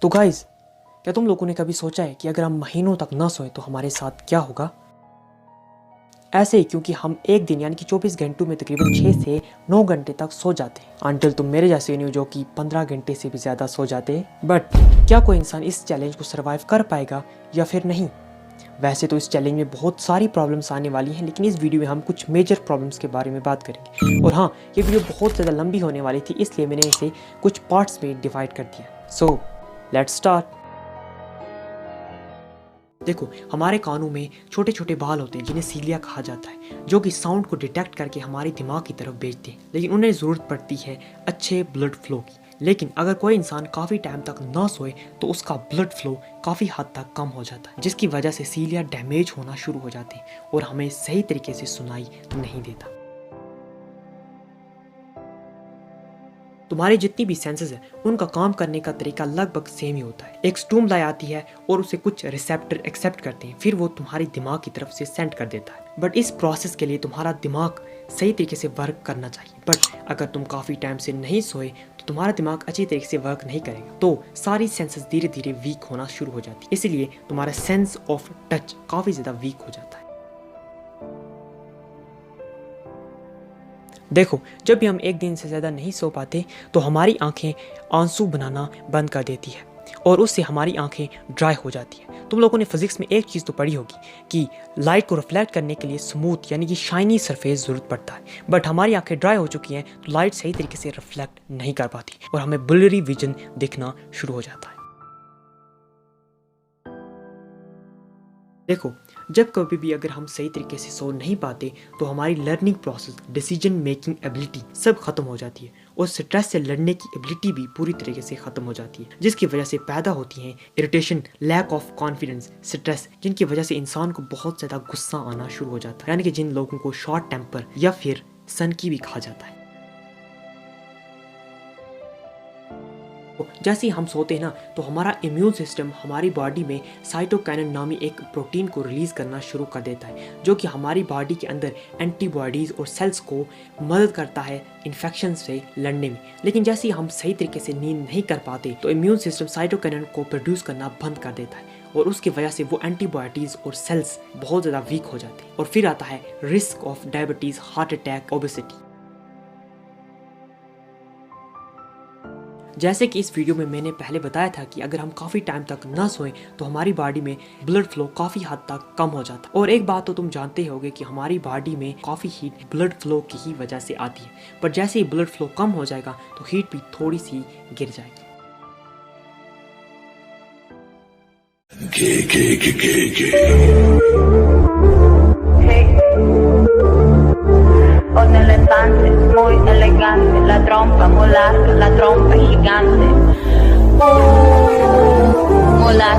तो गाइस, क्या तुम लोगों ने कभी सोचा है कि अगर हम महीनों तक ना सोए तो हमारे साथ क्या होगा? ऐसे ही क्योंकि हम एक दिन यानी कि 24 घंटों में तकरीबन 6 से 9 घंटे तक सो जाते हैं, अंटिल तुम मेरे जैसे नहीं हो जो कि 15 घंटे से भी ज़्यादा सो जाते हैं। बट क्या कोई इंसान इस चैलेंज को सर्वाइव कर पाएगा या फिर नहीं? वैसे तो इस चैलेंज में बहुत सारी प्रॉब्लम्स आने वाली हैं, लेकिन इस वीडियो में हम कुछ मेजर प्रॉब्लम्स के बारे में बात करेंगे। और हाँ, ये वीडियो बहुत ज़्यादा लंबी होने वाली थी, इसलिए मैंने इसे कुछ पार्ट्स में डिवाइड कर दिया। So let's start. देखो, हमारे कानों में छोटे छोटे बाल होते हैं जिन्हें सीलिया कहा जाता है, जो कि साउंड को डिटेक्ट करके हमारे दिमाग की तरफ भेजते हैं। लेकिन उन्हें ज़रूरत पड़ती है अच्छे ब्लड फ्लो की। लेकिन अगर कोई इंसान काफ़ी टाइम तक ना सोए तो उसका ब्लड फ्लो काफ़ी हद तक कम हो जाता है, जिसकी वजह से सीलिया डैमेज होना शुरू हो जाते हैं और हमें सही तरीके से सुनाई नहीं देता। तुम्हारी जितनी भी सेंसेस है उनका काम करने का तरीका लगभग सेम ही होता है। एक स्टूमलाई आती है और उसे कुछ रिसेप्टर एक्सेप्ट करते हैं, फिर वो तुम्हारे दिमाग की तरफ से सेंड कर देता है। बट इस प्रोसेस के लिए तुम्हारा दिमाग सही तरीके से वर्क करना चाहिए। बट अगर तुम काफ़ी टाइम से नहीं सोए तो तुम्हारा दिमाग अच्छी तरीके से वर्क नहीं करेगा, तो सारी सेंसेस धीरे धीरे वीक होना शुरू हो जाती है। इसलिए तुम्हारा सेंस ऑफ टच काफ़ी ज़्यादा वीक हो जाता है। देखो, जब भी हम एक दिन से ज़्यादा नहीं सो पाते तो हमारी आंखें आंसू बनाना बंद कर देती है और उससे हमारी आंखें ड्राई हो जाती है। तुम लोगों ने फिजिक्स में एक चीज़ तो पढ़ी होगी कि लाइट को रिफ्लेक्ट करने के लिए स्मूथ यानी कि शाइनी सरफेस ज़रूरत पड़ता है। बट हमारी आंखें ड्राई हो चुकी हैं तो लाइट सही तरीके से रिफ्लेक्ट नहीं कर पाती और हमें ब्लरी विजन दिखना शुरू हो जाता है। देखो, जब कभी भी अगर हम सही तरीके से सो नहीं पाते तो हमारी learning process, decision making ability सब खत्म हो जाती है और स्ट्रेस से लड़ने की एबिलिटी भी पूरी तरीके से खत्म हो जाती है, जिसकी वजह से पैदा होती हैं irritation, lack of confidence, stress, जिनकी वजह से इंसान को बहुत ज़्यादा गुस्सा आना शुरू हो जाता है, यानी कि जिन लोगों को शॉर्ट टेम्पर या फिर सन की भी कहा जाता है। जैसे ही हम सोते हैं ना तो हमारा इम्यून सिस्टम हमारी बॉडी में साइटोकाइनिन नामी एक प्रोटीन को रिलीज करना शुरू कर देता है, जो कि हमारी बॉडी के अंदर एंटीबॉडीज और सेल्स को मदद करता है इन्फेक्शन से लड़ने में। लेकिन जैसे ही हम सही तरीके से नींद नहीं कर पाते तो इम्यून सिस्टम साइटोकाइनिन को प्रोड्यूस करना बंद कर देता है और उसकी वजह से वो एंटीबॉडीज और सेल्स बहुत ज़्यादा वीक हो जाते हैं और फिर आता है risk of diabetes, heart attack, obesity. जैसे कि इस वीडियो में मैंने पहले बताया था कि अगर हम काफ़ी टाइम तक ना सोएं तो हमारी बॉडी में ब्लड फ्लो काफ़ी हद तक कम हो जाता है। और एक बात तो तुम जानते होगे कि हमारी बॉडी में काफ़ी हीट ब्लड फ्लो की ही वजह से आती है, पर जैसे ही ब्लड फ्लो कम हो जाएगा तो हीट भी थोड़ी सी गिर जाएगी। O nell'elefante muy elegante, la trompa molar, la trompa gigante. Molar.